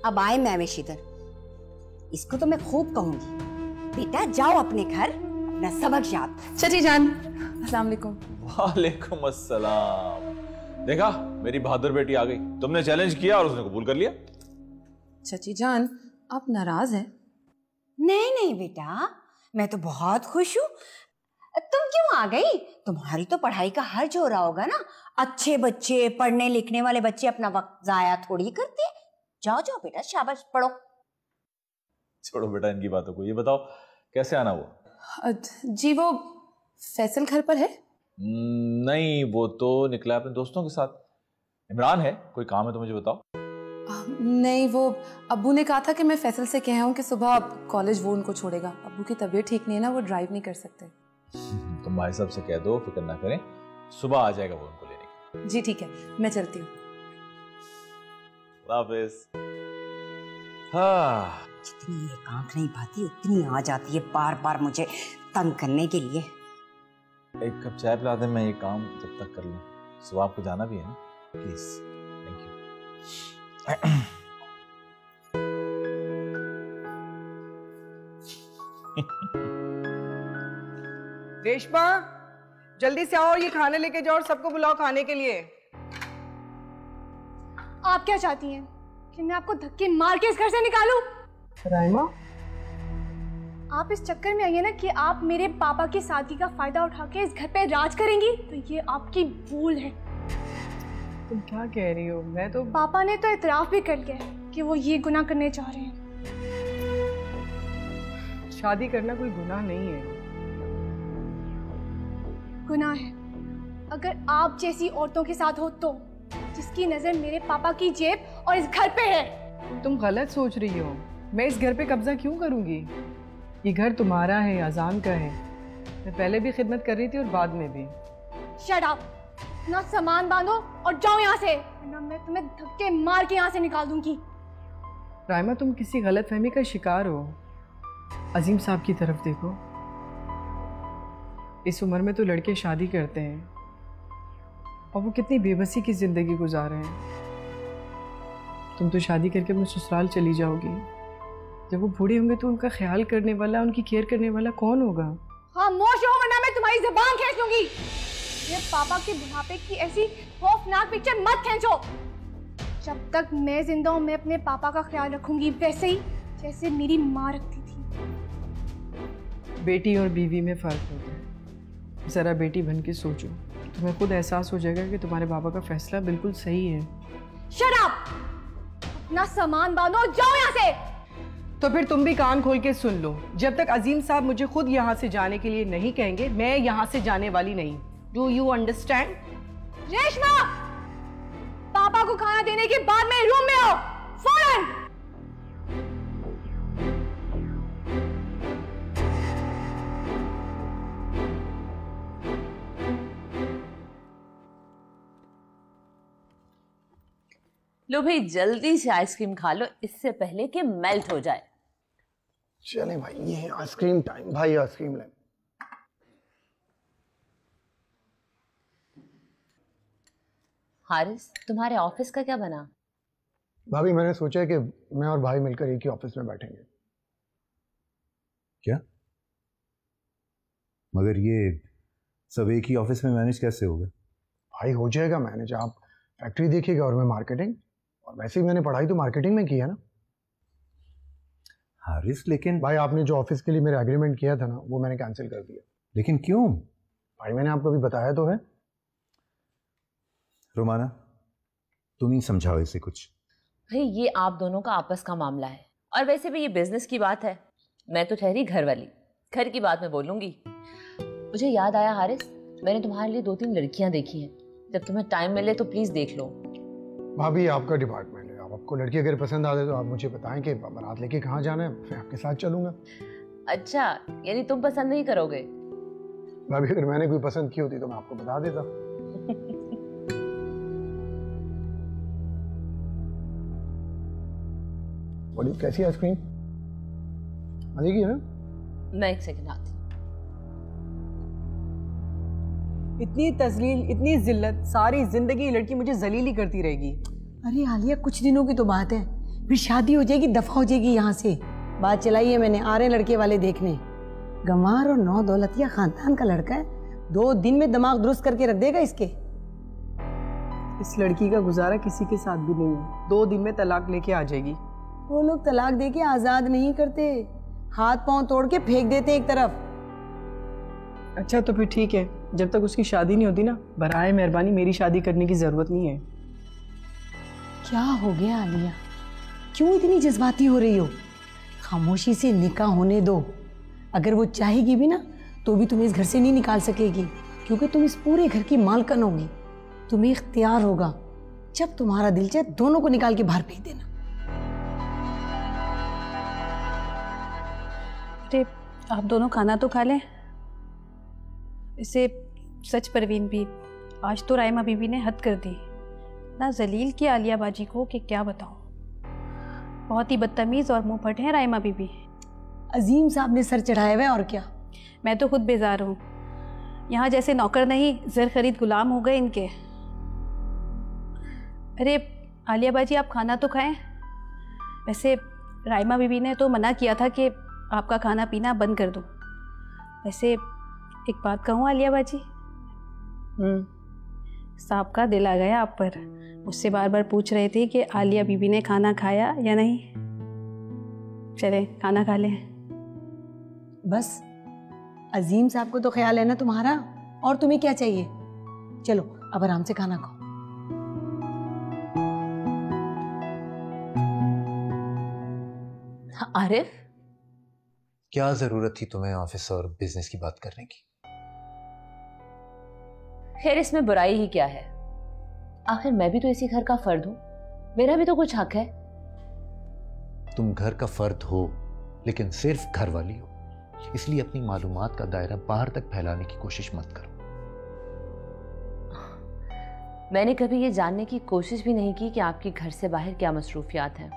अब आए मैवेश इधर, इसको तो मैं खूब कहूंगी, बेटा जाओ अपने घर अपना सबक याद। चाची जान, अस्सलाम वालेकुम। वालेकुम अस्सलाम। देखा, मेरी बहादुर बेटी आ गई। तुमने चैलेंज किया और उसने कबूल कर लिया। चाची जान, आप नाराज हैं? नहीं नहीं बेटा, मैं तो बहुत खुश हूँ। तुम क्यों आ गई? तुम्हारी तो पढ़ाई का हर्ज हो रहा होगा ना। अच्छे बच्चे, पढ़ने लिखने वाले बच्चे अपना वक्त जाया थोड़ी करते। जाओ जाओ बेटा, शाबाश पढ़ो। छोड़ो बेटा इनकी बातों को, ये बताओ कैसे आना वो? जी वो फैसल घर पर है? नहीं, वो तो निकला अपने दोस्तों के साथ। इमरान है, कोई काम है तो मुझे बताओ। नहीं, वो अब्बू ने कहा था कि मैं फैसल से कह हूँ कि सुबह कॉलेज वो उनको छोड़ेगा। अब्बू की तबीयत ठीक नहीं है ना, वो ड्राइव नहीं कर सकते। तुम भाई साहब से कह दो, फिक्र ना करें, सुबह आ जाएगा वो उनको लेने। जी ठीक है, मैं चलती हूँ। हाँ, जितनी ये कांख नहीं पाती उतनी आ जाती है बार बार मुझे तंग करने के लिए। एक कप चाय पिला दे, मैं ये काम जब तक कर लूं। सुबह आपको जाना भी है ना, प्लीज। Thank you. रेशमा, जल्दी से आओ, ये खाने लेके जाओ और सबको बुलाओ खाने के लिए। आप क्या चाहती हैं कि मैं आपको धक्के मार के इस घर से निकालूं? राइमा, आप इस चक्कर में आई है ना कि आप मेरे पापा की सादगी का फायदा उठा के इस घर पे राज करेंगी, तो ये आपकी भूल है। तुम क्या कह रही हो? मैं तो पापा ने तो इतराफ भी कर लिया है कि वो ये गुनाह करने चाह रहे हैं। शादी करना कोई गुनाह नहीं है। गुनाह है अगर आप जैसी औरतों के साथ हो तो, जिसकी नजर मेरे पापा की जेब और इस घर पे है। तुम गलत सोच रही हो। मैं इस घर पे कब्जा क्यों करूंगी? ये घर तुम्हारा है, अजान का है। मैं पहले भी खिदमत कर रही थी और बाद में भी। Shut up! अपना सामान बांधो और जाओ यहाँ से, वरना मैं तुम्हें धक्के मार के यहाँ से निकाल दूंगी। राइमा, तुम किसी गलतफहमी का शिकार हो। अजीम साहब की तरफ देखो। इस उम्र में तो लड़के शादी करते हैं और वो कितनी बेबसी की जिंदगी गुजार रहे हैं। तुम तो शादी करके अपने ससुराल चली जाओगी। जब वो बूढ़े होंगे तो उनका ख्याल करने वाला, उनकी केयर करने वाला कौन होगा? खामोश हो वरना मैं तुम्हारी ज़ुबान खींच लूंगी। ये पापा के बुढ़ापे की ऐसी खौफनाक पिक्चर मत खींचो। जब तक मैं जिंदा हूँ मैं अपने पापा का ख्याल रखूंगी, वैसे ही जैसे मेरी माँ रखती थी। बेटी और बीवी में फर्क होता है। जरा बेटी बन के सोचो, तुम्हें खुद एहसास हो जाएगा कि तुम्हारे पापा का फैसला बिल्कुल सही है। Shut up! अपना सामान बांधो, जाओ यहाँ से। तो फिर तुम भी कान खोल के सुन लो। जब तक अजीम साहब मुझे खुद यहाँ से जाने के लिए नहीं कहेंगे, मैं यहाँ से जाने वाली नहीं। Do you understand? रेशमा, पापा को खाना देने के बाद मेरे रूम में आओ, फौरन। लो भाई, जल्दी से आइसक्रीम खा लो इससे पहले कि मेल्ट हो जाए। चले भाई, ये है आइसक्रीम टाइम। भाई आइसक्रीम ले। हारिस, तुम्हारे ऑफिस का क्या बना? भाभी, मैंने सोचा कि मैं और भाई मिलकर एक ही ऑफिस में बैठेंगे। क्या? मगर ये सब एक ही ऑफिस में मैनेज कैसे होगा? भाई हो जाएगा मैनेज। आप फैक्ट्री देखिएगा और मैं मार्केटिंग, और वैसे ही मैंने पढ़ाई तो मार्केटिंग में की है ना। हारिस, लेकिन भाई आपने जो ऑफिस के लिए मेरा एग्रीमेंट किया था ना, वो मैंने कैंसिल कर दिया। लेकिन क्यों? भाई मैंने आपको अभी बताया तो है। रोमाना, तुम ही समझाओ इसे कुछ। भाई ये आप दोनों का आपस का मामला है, और वैसे भी ये बिजनेस की बात है। मैं तो ठहरी घर वाली, घर की बात मैं बोलूंगी। मुझे याद आया हारिस, मैंने तुम्हारे लिए 2-3 लड़कियां देखी हैं। जब तुम्हें टाइम मिले तो प्लीज देख लो। भाभी आपका डिपार्टमेंट है, आपको लड़की अगर पसंद आ जाए तो आप मुझे बताएं कि बारात लेके कहाँ जाना है, मैं आपके साथ चलूंगा। अच्छा, यानी तुम पसंद नहीं करोगे? भाभी अगर मैंने कोई पसंद की होती तो मैं आपको बता देता। बड़ी कैसी आइसक्रीम? मजे की है ना? मैं एक सेकंड आती। इतनी तजलील, इतनी जिल्लत, सारी जिंदगी लड़की मुझे जलील ही करती रहेगी। अरे आलिया, कुछ दिनों की तो बात है, फिर शादी हो जाएगी, दफा हो जाएगी यहाँ से। बात चलाई है मैंने, आ रहे लड़के वाले देखने। गंवार और नौ दौलतिया खानदान का लड़का है, 2 दिन में दिमाग दुरुस्त करके रख देगा इसके। इस लड़की का गुजारा किसी के साथ भी नहीं है, 2 दिन में तलाक लेके आ जाएगी। वो लोग तलाक दे के आजाद नहीं करते, हाथ पांव तोड़ के फेंक देते एक तरफ। अच्छा तो फिर ठीक है, जब तक उसकी शादी नहीं होती ना, बराए मेहरबानी मेरी शादी करने की जरूरत नहीं है। क्या हो गया आलिया, क्यों इतनी जज्बाती हो रही हो? खामोशी से निकाह होने दो। अगर वो चाहेगी भी ना तो भी तुम्हें इस घर से नहीं निकाल सकेगी, क्योंकि तुम इस पूरे घर की मालकन होगी। तुम्हें इख्तियार होगा, जब तुम्हारा दिल चाहे दोनों को निकाल के बाहर फेंक देना। अरे आप दोनों खाना तो खा लें। इसे सच परवीन भी, आज तो राइमा बीबी ने हद कर दी। ना जलील की आलिया बाजी को कि क्या बताऊं। बहुत ही बदतमीज़ और मुंह फट हैं राइमा बीबी। अजीम साहब ने सर चढ़ाया हुआ है, और क्या। मैं तो खुद बेजार हूँ। यहाँ जैसे नौकर नहीं, ज़र खरीद गुलाम हो गए इनके। अरे आलिया बाजी आप खाना तो खाएं। वैसे राइमा बीबी ने तो मना किया था कि आपका खाना पीना बंद कर दो। वैसे एक बात कहूँ आलिया बाजी, साहब का दिल आ गया आप पर। मुझसे बार बार पूछ रहे थे कि आलिया बीबी ने खाना खाया या नहीं। चले खाना खा लें। बस अजीम साहब को तो ख्याल है ना तुम्हारा, और तुम्हें क्या चाहिए? चलो अब आराम से खाना खाओ। आरिफ, क्या जरूरत थी तुम्हें ऑफिस और बिजनेस की बात करने की? खैर इसमें बुराई ही क्या है? आखिर मैं भी तो इसी घर का फर्द हूं, मेरा भी तो कुछ हक है। तुम घर का फर्द हो, लेकिन सिर्फ घर वाली हो, इसलिए अपनी मालूमात का दायरा बाहर तक फैलाने की कोशिश मत करो। मैंने कभी ये जानने की कोशिश भी नहीं की कि आपके घर से बाहर क्या मसरूफियात हैं,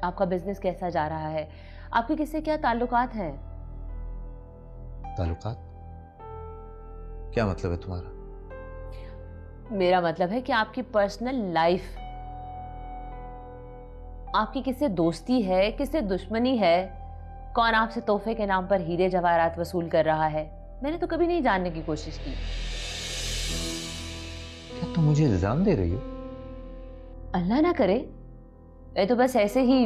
आपका बिजनेस कैसा जा रहा है, आपके किससे क्या ताल्लुकात हैं। ताल्लुकात? क्या मतलब है तुम्हारा? मेरा मतलब है कि आपकी पर्सनल लाइफ, आपकी किससे दोस्ती है, किससे दुश्मनी है, कौन आपसे तोहफे के नाम पर हीरे जवाहरात वसूल कर रहा है, मैंने तो कभी नहीं जानने की कोशिश की। क्या तुम मुझे इल्जाम दे रही हो? अल्लाह ना करे, मैं तो बस ऐसे ही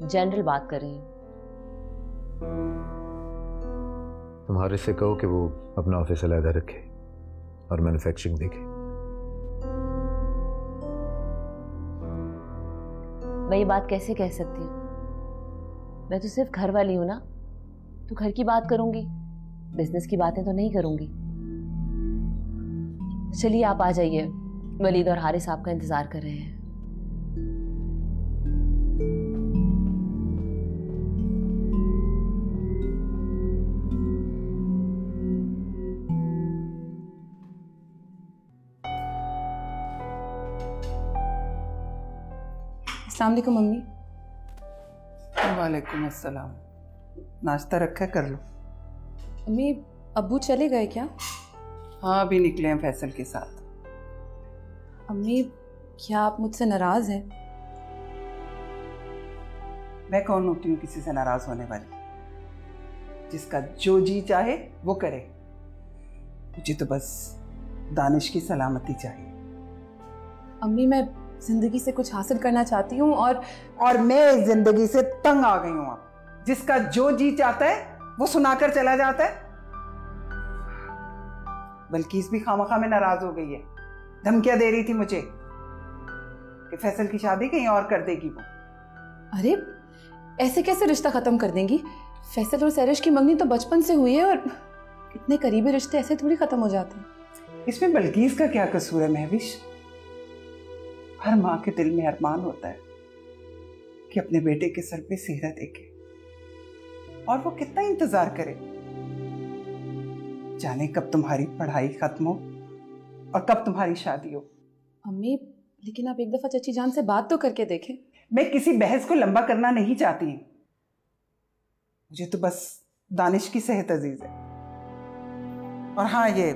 जनरल बात कर रही हूँ। तुम्हारे से कहो कि वो अपना ऑफिस अलग रखे और मैन्युफैक्चरिंग देखे। मैं ये बात कैसे कह सकती हूँ? मैं तो सिर्फ घर वाली हूं ना, तो घर की बात करूंगी, बिजनेस की बातें तो नहीं करूंगी। चलिए आप आ जाइए, वलीद और हारिस आपका इंतजार कर रहे हैं। अस्सलाम वालेकुम मम्मी। वालेकुम अस्सलाम। नाश्ता रखा, कर लो। मम्मी अब्बू चले गए क्या? हाँ अभी निकले हैं फैसल के साथ। अम्मी क्या आप मुझसे नाराज हैं? मैं कौन होती हूँ किसी से नाराज होने वाली? जिसका जो जी चाहे वो करे। मुझे तो बस दानिश की सलामती चाहिए। अम्मी मैं जिंदगी से कुछ हासिल करना चाहती हूँ और मैं जिंदगी से तंग आ गई हूँ। अब जिसका जो जी चाहता है वो सुनाकर चला जाता है। बल्कि इस भी खामखा में नाराज हो गई है, धमकियां दे रही थी मुझे कि फैसल की शादी कहीं और कर देगी वो। अरे ऐसे कैसे रिश्ता खत्म कर देंगी? फैसल और सैरिश की मंगनी तो बचपन से हुई है, और इतने करीबी रिश्ते ऐसे थोड़ी खत्म हो जाते हैं। इसमें बल्कीस का क्या कसूर है महविश? हर माँ के दिल में अरमान होता है कि अपने बेटे के सर पे सेहरा देखे, और वो कितना इंतजार करे, जाने कब तुम्हारी पढ़ाई खत्म हो और कब तुम्हारी शादी हो। अम्मी लेकिन आप एक दफा चची जान से बात तो करके देखें। मैं किसी बहस को लंबा करना नहीं चाहती, मुझे तो बस दानिश की सेहत अजीज है। और हाँ, ये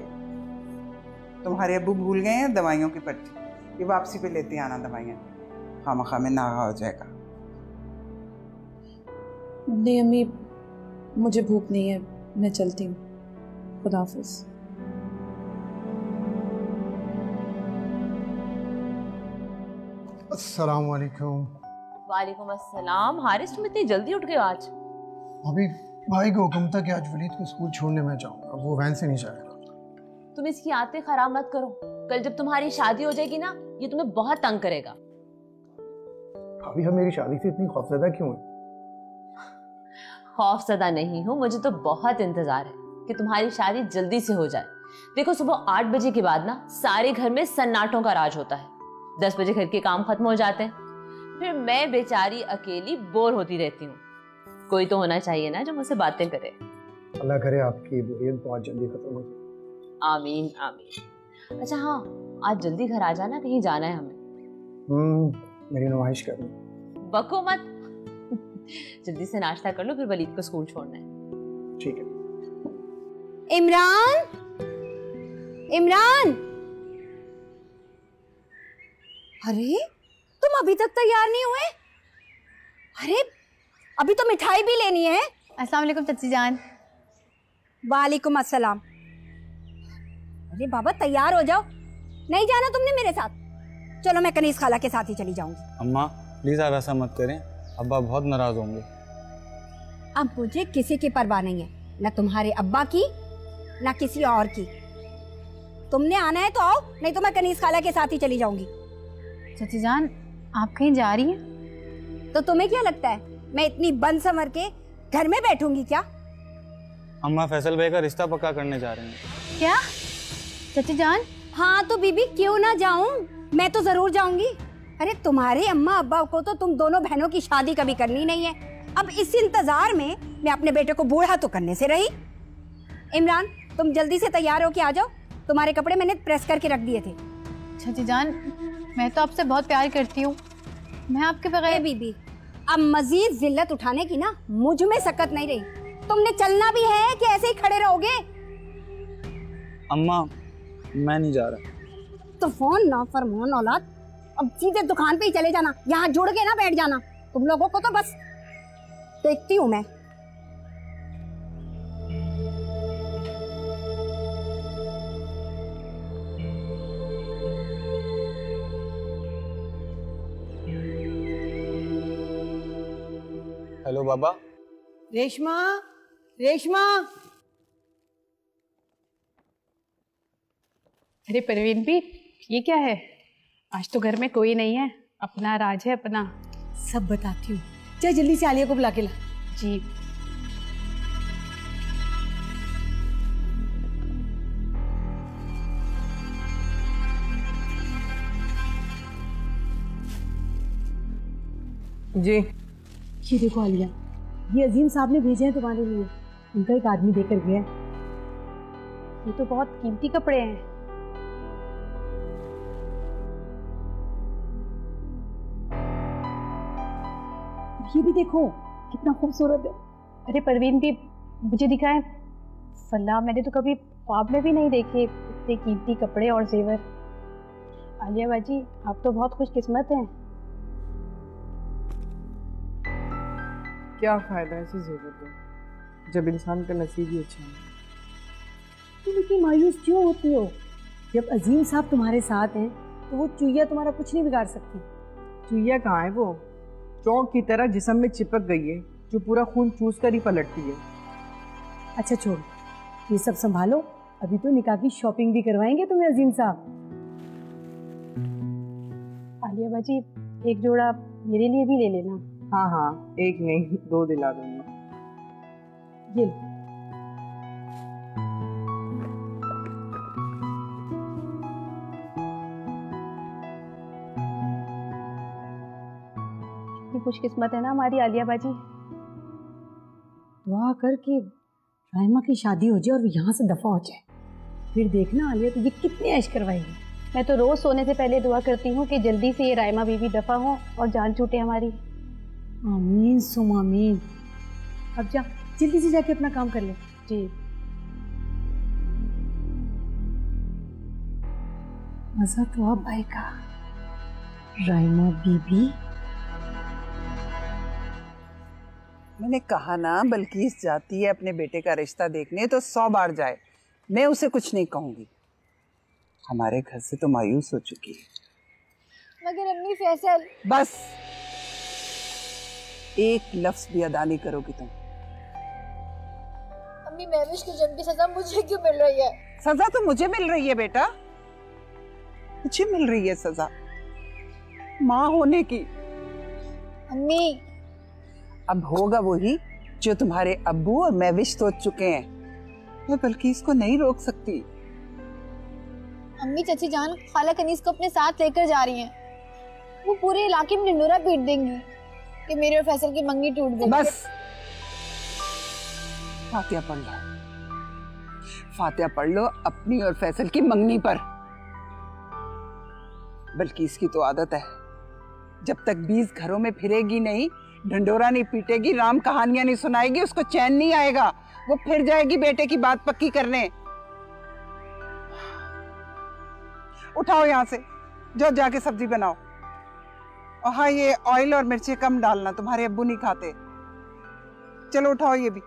तुम्हारे अब्बू भूल गए हैं दवाइयों की पर्ची, ये वापसी पे लेते आना दवाइयाँ। खामखा में नागा हो जाएगा। नहीं अम्मी, मुझे भूख नहीं है, मैं चलती हूँ। खुदा हाफिज। अस्सलाम वालेकुम। वालेकुम अस्सलाम। हारिस, तुम इतनी जल्दी उठ गए हो आज? अभी भाई को हुक्म था कि आज वलीद को स्कूल छोड़ने में जाऊंगा, वो वैन से नहीं जाएगा। तुम इसकी आदतें खराब मत करो, कल जब तुम्हारी शादी हो जाएगी ना, ये तुम्हें बहुत तंग करेगा। अभी हम मेरी शादी से इतनी खौफजदा क्यों है? खौफजदा नहीं हूँ, मुझे तो बहुत इंतजार है कि तुम्हारी शादी जल्दी से हो जाए। देखो, सुबह 8 बजे के बाद ना सारे घर में सन्नाटों का राज होता है। 10 बजे घर के काम खत्म हो जाते हैं, फिर मैं बेचारी अकेली बोर होती रहती हूँ। कोई तो होना चाहिए ना जो मुझसे बातें करे। अल्लाह करे आपकी बोरियत बहुत जल्दी खत्म हो जाए। आमीन आमीन। अच्छा हाँ, आज जल्दी घर आ जाना, कहीं जाना है हमें। मेरी नुमाइश करनी। बको मत। जल्दी से नाश्ता कर लो, फिर वलीद को स्कूल छोड़ना है। ठीक है। इमरान, इमरान, अरे तुम अभी तक तैयार नहीं हुए? अरे अभी तो मिठाई भी लेनी है। अस्सलाम वालेकुम चाची जान। वालेकुम अस्सलाम। अरे बाबा तैयार हो जाओ। नहीं जाना तुमने मेरे साथ? चलो मैं कनीज खाला के साथ ही चली जाऊंगी। अम्मा प्लीज आप ऐसा मत करें, अब्बा बहुत नाराज होंगे। अब मुझे किसी की परवाह नहीं है, ना तुम्हारे अब्बा की ना किसी और की। तुमने आना है तो आओ, नहीं तो मैं कनीज खाला के साथ ही चली जाऊंगी। चाची जान, आप कहीं जा रही हैं? तो तुम्हें क्या लगता है मैं इतनी बंद संवर के घर में बैठूंगी क्या? अम्मा फैसल भाई का रिश्ता पक्का करने जा रहे हैं। क्या चाची जान? हाँ तो बीबी क्यों ना जाऊं, मैं तो जरूर जाऊंगी। अरे तुम्हारे अम्मा अब्बा को तो तुम दोनों बहनों की शादी कभी करनी नहीं है। अब इस इंतजार में मैं अपने बेटे को बूढ़ा तो करने से रही। इमरान तुम जल्दी से तैयार होके आ जाओ, तुम्हारे कपड़े मैंने प्रेस करके रख दिए थे। चाची जान, मैं तो आपसे बहुत प्यार करती हूँ, मैं आपके बगैर। बीबी अब मजीद जिल्लत उठाने की ना मुझ में सकत नहीं रही। तुमने चलना भी है कि ऐसे ही खड़े रहोगे? अम्मा मैं नहीं जा रहा। तो फोन ना फरमान औलाद, अब सीधे दुकान पे ही चले जाना, यहाँ जुड़ के ना बैठ जाना। तुम लोगों को तो बस देखती हूँ मैं। हेलो बाबा। रेशमा, रेशमा। अरे परवीन भी, ये क्या है? आज तो घर में कोई नहीं है, अपना राज है अपना। सब बताती हूँ, चाहे जल्दी से आलिया को बुला के ला। जी। जी ये देखो आलिया, ये अजीम साहब ने भेजे हैं तुम्हारे लिए। उनका एक आदमी देकर गया। ये तो बहुत कीमती कपड़े हैं। ये भी देखो कितना खूबसूरत है। अरे परवीन भी, मुझे दिखाएं। फल्ला, मैंने तो कभी ख्वाब में भी नहीं देखे इतने कीमती कपड़े और जेवर। आलिया बाजी, आप तो बहुत खुशकिस्मत हैं। क्या फायदा ऐसी जेवर का जब इंसान का नसीब ही अच्छा है। तुम इतनी मायूस क्यों होती हो? जब अजीम साहब तुम्हारे साथ हैं तो वो चुईया तुम्हारा कुछ नहीं बिगाड़ सकती। चुईया कहाँ है? वो चौक की तरह जिस्म में चिपक गई है, जो पूरा खून चूस कर ही पलटती है। अच्छा छोड़, ये सब संभालो, अभी तो निकाह की शॉपिंग भी करवाएंगे तुम्हें अजीम साहब। आलिया बाजी, एक जोड़ा मेरे लिए भी ले लेना। हाँ हाँ, एक नहीं 2 दिला दूंगी। ये खुशकिस्मत है ना हमारी आलिया बाजी। दुआ कर कि राइमा की शादी हो जाए और यहाँ से दफा हो जाए, फिर देखना आलिया तुझे कितने ऐश करवाएगी। मैं तो रोज सोने से पहले दुआ करती हूँ कि जल्दी से ये राइमा बीवी दफा हो और जान छूटे हमारी। आमीन सुम आमीन। अब जा, जल्दी से जाके अपना काम कर ले। जी। मजा तो अब भाई का। राइमा बीबी, मैंने कहा ना बल्कीस जाती है अपने बेटे का रिश्ता देखने तो 100 बार जाए, मैं उसे कुछ नहीं कहूंगी। हमारे घर से तो मायूस हो चुकी है। मगर अम्मी फैसल, बस एक लफ्ज भी अदा नहीं करोगी तुम। अम्मी महविश के जुर्म की सजा मुझे क्यों मिल रही है? सजा तो मुझे मिल रही है बेटा, मुझे मिल रही है सजा माँ होने की। अम्मी, अब होगा वही जो तुम्हारे अब्बू और महविश सोच चुके हैं। मैं बल्कीस को नहीं रोक सकती। अम्मी चाची जान खाला कनीज को अपने साथ लेकर जा रही हैं। वो पूरे इलाके में ढिंडोरा पीट देंगी कि मेरे और फैसल की मंगनी टूट गई। बस फातिहा पढ़ लो, फातिहा पढ़ लो अपनी और फैसल की मंगनी पर। बल्कीस की तो आदत है, जब तक 20 घरों में फिरेगी नहीं, ढंडोरा नहीं पीटेगी, राम कहानियां नहीं सुनाएगी, उसको चैन नहीं आएगा। वो फिर जाएगी बेटे की बात पक्की करने। उठाओ यहाँ से, जाओ जाके सब्जी बनाओ। और हाँ, ये ऑयल और मिर्ची कम डालना, तुम्हारे अब्बू नहीं खाते। चलो उठाओ ये भी।